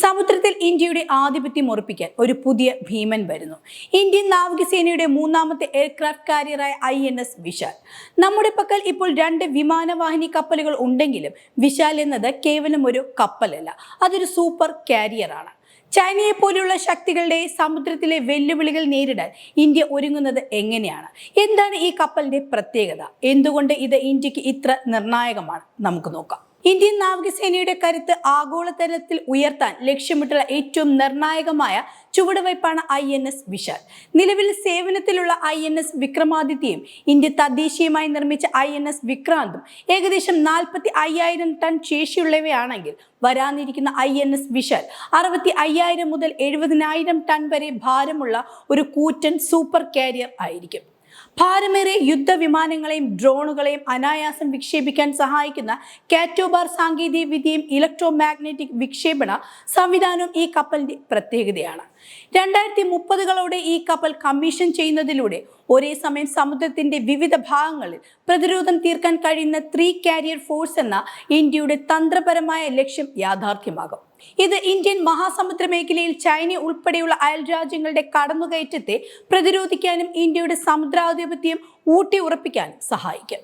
സമുദ്രത്തിൽ ഇന്ത്യയുടെ ആധിപത്യം ഉറപ്പിക്കാൻ ഒരു പുതിയ ഭീമൻ വരുന്നു. ഇന്ത്യൻ നാവികസേനയുടെ മൂന്നാമത്തെ എയർക്രാഫ്റ്റ് കാരിയറായ INS വിശാൽ. നമ്മുടെ പക്കൽ ഇപ്പോൾ 2 വിമാനവാഹിനി കപ്പലുകൾ ഉണ്ടെങ്കിലും വിശാൽ എന്നത് കേവലം ഒരു കപ്പലല്ല, അതൊരു സൂപ്പർ കാരിയറാണ്. ചൈനയെ പോലെയുള്ള ശക്തികളുടെ സമുദ്രത്തിലെ വെല്ലുവിളികൾ നേരിടാൻ ഇന്ത്യ ഒരുങ്ങുന്നത് എങ്ങനെയാണ്? എന്താണ് ഈ കപ്പലിന്റെ പ്രത്യേകത? എന്തുകൊണ്ട് ഇത് ഇന്ത്യക്ക് ഇത്ര നിർണായകമാണ്? നമുക്ക് നോക്കാം. ഇന്ത്യൻ നാവികസേനയുടെ കരുത്ത് ആഗോളതലത്തിൽ ഉയർത്താൻ ലക്ഷ്യമിട്ടുള്ള ഏറ്റവും നിർണായകമായ ചുവടുവയ്പ്പാണ് INS വിശാൽ. നിലവിൽ സേവനത്തിലുള്ള INS വിക്രമാദിത്യയും ഇന്ത്യ തദ്ദേശീയമായി നിർമ്മിച്ച INS വിക്രാന്തും ഏകദേശം 45,000 ടൺ ശേഷിയുള്ളവയാണെങ്കിൽ വരാനിരിക്കുന്ന INS വിശാൽ 65,000 മുതൽ 70,000 ടൺ വരെ ഭാരമുള്ള ഒരു കൂറ്റൻ സൂപ്പർ കാരിയർ ആയിരിക്കും. ഭാരമേറിയ യുദ്ധവിമാനങ്ങളെയും ഡ്രോണുകളെയും അനായാസം വിക്ഷേപിക്കാൻ സഹായിക്കുന്ന കാറ്റോബാർ സാങ്കേതിക വിദ്യയും ഇലക്ട്രോ മാഗ്നറ്റിക് വിക്ഷേപണ സംവിധാനവും ഈ കപ്പലിന്റെ പ്രത്യേകതയാണ്. 2030കളോടെ ഈ കപ്പൽ കമ്മീഷൻ ചെയ്യുന്നതിലൂടെ ഒരേ സമയം സമുദ്രത്തിന്റെ വിവിധ ഭാഗങ്ങളിൽ പ്രതിരോധം തീർക്കാൻ കഴിയുന്ന 3 കാരിയർ ഫോഴ്സ് എന്ന ഇന്ത്യയുടെ തന്ത്രപരമായ ലക്ഷ്യം യാഥാർത്ഥ്യമാകും. ഇത് ഇന്ത്യൻ മഹാസമുദ്ര മേഖലയിൽ ചൈന ഉൾപ്പെടെയുള്ള അയൽ രാജ്യങ്ങളുടെ കടന്നുകയറ്റത്തെ പ്രതിരോധിക്കാനും ഇന്ത്യയുടെ സമുദ്രാധിപത്യം ഊട്ടിയുറപ്പിക്കാനും സഹായിക്കും.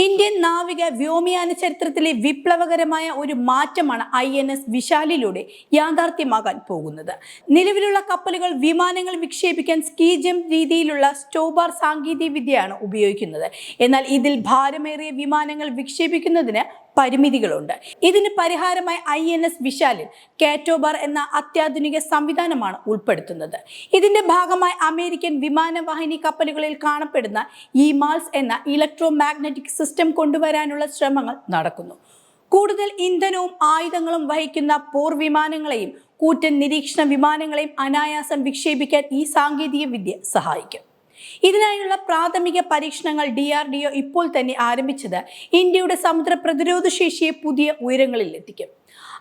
ഇന്ത്യൻ നാവിക വ്യോമയാന ചരിത്രത്തിലെ വിപ്ലവകരമായ ഒരു മാറ്റമാണ് INS വിശാലിലൂടെ യാഥാർത്ഥ്യമാകാൻ പോകുന്നത്. നിലവിലുള്ള കപ്പലുകൾ വിമാനങ്ങൾ വിക്ഷേപിക്കാൻ സ്കീ ജംപ് രീതിയിലുള്ള സ്റ്റോബാർ സാങ്കേതിക വിദ്യയാണ് ഉപയോഗിക്കുന്നത്. എന്നാൽ ഇതിൽ ഭാരമേറിയ വിമാനങ്ങൾ വിക്ഷേപിക്കുന്നതിന് പരിമിതികളുണ്ട്. ഇതിന് പരിഹാരമായി INS വിശാലിൽ കാറ്റോബാർ എന്ന അത്യാധുനിക സംവിധാനമാണ് ഉൾപ്പെടുത്തുന്നത്. ഇതിന്റെ ഭാഗമായി അമേരിക്കൻ വിമാനവാഹിനി കപ്പലുകളിൽ കാണപ്പെടുന്ന EMALS എന്ന ഇലക്ട്രോ മാഗ്നറ്റിക് സിസ്റ്റം കൊണ്ടുവരാനുള്ള ശ്രമങ്ങൾ നടക്കുന്നു. കൂടുതൽ ഇന്ധനവും ആയുധങ്ങളും വഹിക്കുന്ന പോർ വിമാനങ്ങളെയും കൂറ്റൻ നിരീക്ഷണ വിമാനങ്ങളെയും അനായാസം വിക്ഷേപിക്കാൻ ഈ സാങ്കേതിക വിദ്യ സഹായിക്കും. ഇതിനായുള്ള പ്രാഥമിക പരീക്ഷണങ്ങൾ DRDO ഇപ്പോൾ തന്നെ ആരംഭിച്ചത് ഇന്ത്യയുടെ സമുദ്ര പ്രതിരോധ ശേഷിയെ പുതിയ ഉയരങ്ങളിൽ എത്തിക്കും.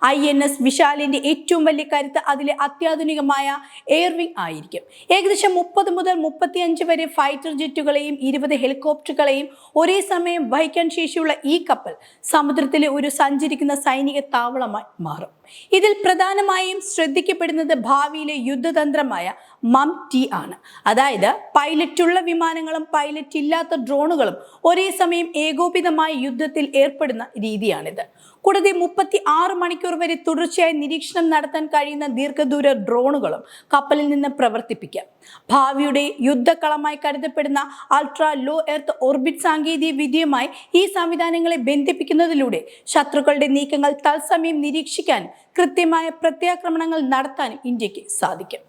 INS വിശാലിന്റെ ഏറ്റവും വലിയ കരുത്ത് അതിലെ അത്യാധുനികമായ എയർവിംഗ് ആയിരിക്കും. ഏകദേശം 30 മുതൽ 35 വരെ ഫൈറ്റർ ജെറ്റുകളെയും 20 ഹെലികോപ്റ്ററുകളെയും ഒരേ സമയം വഹിക്കാൻ ശേഷിയുള്ള ഈ കപ്പൽ സമുദ്രത്തിലെ ഒരു സഞ്ചരിക്കുന്ന സൈനിക താവളമായി മാറും. ഇതിൽ പ്രധാനമായും ശ്രദ്ധിക്കപ്പെടുന്നത് ഭാവിയിലെ യുദ്ധതന്ത്രമായ MUM-T ആണ്. അതായത് പൈലറ്റുള്ള വിമാനങ്ങളും പൈലറ്റ് ഇല്ലാത്ത ഡ്രോണുകളും ഒരേ സമയം ഏകോപിതമായ യുദ്ധത്തിൽ ഏർപ്പെടുന്ന രീതിയാണിത്. കൂടാതെ 36 മണിക്കൂർ വരെ തുടർച്ചയായി നിരീക്ഷണം നടത്താൻ കഴിയുന്ന ദീർഘദൂര ഡ്രോണുകളും കപ്പലിൽ നിന്ന് പ്രവർത്തിപ്പിക്കാം. ഭാവിയുടെ യുദ്ധക്കളമായി കരുതപ്പെടുന്ന അൾട്രാ ലോ എർത്ത് ഓർബിറ്റ് സാങ്കേതിക വിദ്യയുമായി ഈ സംവിധാനങ്ങളെ ബന്ധിപ്പിക്കുന്നതിലൂടെ ശത്രുക്കളുടെ നീക്കങ്ങൾ തത്സമയം നിരീക്ഷിക്കാനും കൃത്യമായ പ്രത്യാക്രമണങ്ങൾ നടത്താനും ഇന്ത്യക്ക് സാധിക്കും.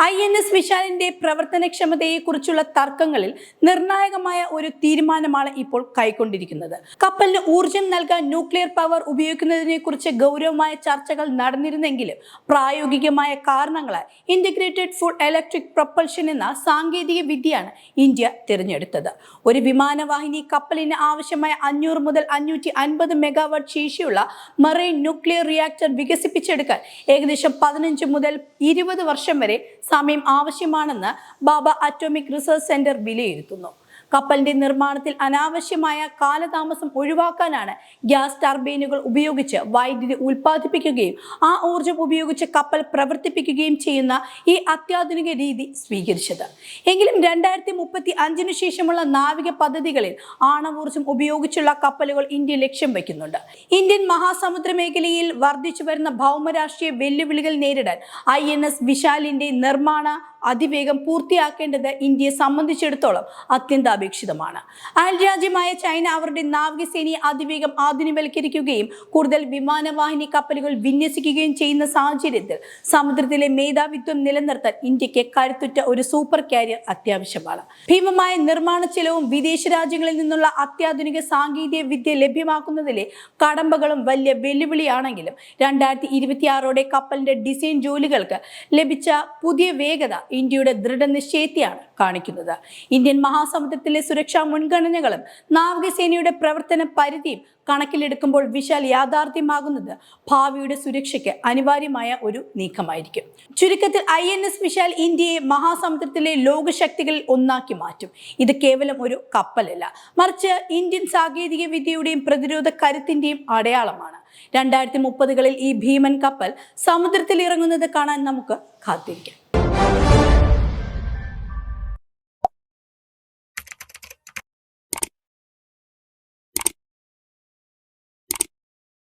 INS വിശാലിന്റെ പ്രവർത്തനക്ഷമതയെക്കുറിച്ചുള്ള തർക്കങ്ങളിൽ നിർണായകമായ ഒരു തീരുമാനമാണ് ഇപ്പോൾ കൈക്കൊണ്ടിരിക്കുന്നത്. കപ്പലിന് ഊർജം നൽകാൻ ന്യൂക്ലിയർ പവർ ഉപയോഗിക്കുന്നതിനെ കുറിച്ച് ഗൗരവമായ ചർച്ചകൾ നടന്നിരുന്നെങ്കിലും പ്രായോഗികമായ കാരണങ്ങളാൽ ഇന്റഗ്രേറ്റഡ് ഫുൾ ഇലക്ട്രിക് പ്രൊപ്പൽഷൻ എന്ന സാങ്കേതിക വിദ്യയാണ് ഇന്ത്യ തിരഞ്ഞെടുത്തത്. ഒരു വിമാനവാഹിനി കപ്പലിന് ആവശ്യമായ 500 മുതൽ 550 മെഗാവാട്ട് ശേഷിയുള്ള മറൈൻ ന്യൂക്ലിയർ റിയാക്ടർ വികസിപ്പിച്ചെടുക്കാൻ ഏകദേശം 15 മുതൽ 20 വർഷം വരെ സമയം ആവശ്യമാണെന്ന് ഭാഭ അറ്റോമിക് റിസർച്ച് സെന്റർ വിലയിരുത്തുന്നു. കപ്പലിന്റെ നിർമ്മാണത്തിൽ അനാവശ്യമായ കാലതാമസം ഒഴിവാക്കാനാണ് ഗ്യാസ് ടർബൈനുകൾ ഉപയോഗിച്ച് വൈദ്യുതി ഉൽപ്പാദിപ്പിക്കുകയും ആ ഊർജം ഉപയോഗിച്ച് കപ്പൽ പ്രവർത്തിപ്പിക്കുകയും ചെയ്യുന്ന ഈ അത്യാധുനിക രീതി സ്വീകരിച്ചത്. എങ്കിലും 2035 ശേഷമുള്ള നാവിക പദ്ധതികളിൽ ആണവോർജം ഉപയോഗിച്ചുള്ള കപ്പലുകൾ ഇന്ത്യ ലക്ഷ്യം വയ്ക്കുന്നുണ്ട്. ഇന്ത്യൻ മഹാസമുദ്ര മേഖലയിൽ വർദ്ധിച്ചു വരുന്ന ഭൗമരാഷ്ട്രീയ വെല്ലുവിളികൾ നേരിടാൻ INS വിശാലിന്റെ നിർമ്മാണ അതിവേഗം പൂർത്തിയാക്കേണ്ടത് ഇന്ത്യയെ സംബന്ധിച്ചിടത്തോളം അത്യന്താപേക്ഷിതമാണ്. അയൽരാജ്യമായ ചൈന അവരുടെ നാവികസേനയെ അതിവേഗം ആധുനികവൽക്കരിക്കുകയും കൂടുതൽ വിമാനവാഹിനി കപ്പലുകൾ വിന്യസിക്കുകയും ചെയ്യുന്ന സാഹചര്യത്തിൽ സമുദ്രത്തിലെ മേധാവിത്വം നിലനിർത്താൻ ഇന്ത്യക്ക് കരുത്തുറ്റ ഒരു സൂപ്പർ കാരിയർ അത്യാവശ്യമാണ്. ഭീമമായ നിർമ്മാണ ചെലവും വിദേശ രാജ്യങ്ങളിൽ നിന്നുള്ള അത്യാധുനിക സാങ്കേതിക വിദ്യ ലഭ്യമാക്കുന്നതിലെ കടമ്പകളും വലിയ വെല്ലുവിളിയാണെങ്കിലും 2026ഓടെ കപ്പലിന്റെ ഡിസൈൻ ജോലികൾക്ക് ലഭിച്ച പുതിയ വേഗത ഇന്ത്യയുടെ ദൃഢനിശ്ചയത്തെയാണ് കാണിക്കുന്നത്. ഇന്ത്യൻ മഹാസമുദ്രത്തിലെ സുരക്ഷാ മുൻഗണനകളും നാവികസേനയുടെ പ്രവർത്തന പരിധിയും കണക്കിലെടുക്കുമ്പോൾ വിശാൽ യാഥാർത്ഥ്യമാകുന്നത് ഭാവിയുടെ സുരക്ഷയ്ക്ക് അനിവാര്യമായ ഒരു നീക്കമായിരിക്കും. ചുരുക്കത്തിൽ INS വിശാൽ ഇന്ത്യയെ മഹാസമുദ്രത്തിലെ ലോകശക്തികളിൽ ഒന്നാക്കി മാറ്റും. ഇത് കേവലം ഒരു കപ്പലല്ല, മറിച്ച് ഇന്ത്യൻ സാങ്കേതിക വിദ്യയുടെയും പ്രതിരോധ കരുത്തിന്റെയും അടയാളമാണ്. 2030കളിൽ ഈ ഭീമൻ കപ്പൽ സമുദ്രത്തിൽ ഇറങ്ങുന്നത് കാണാൻ നമുക്ക് കാത്തിരിക്കാം.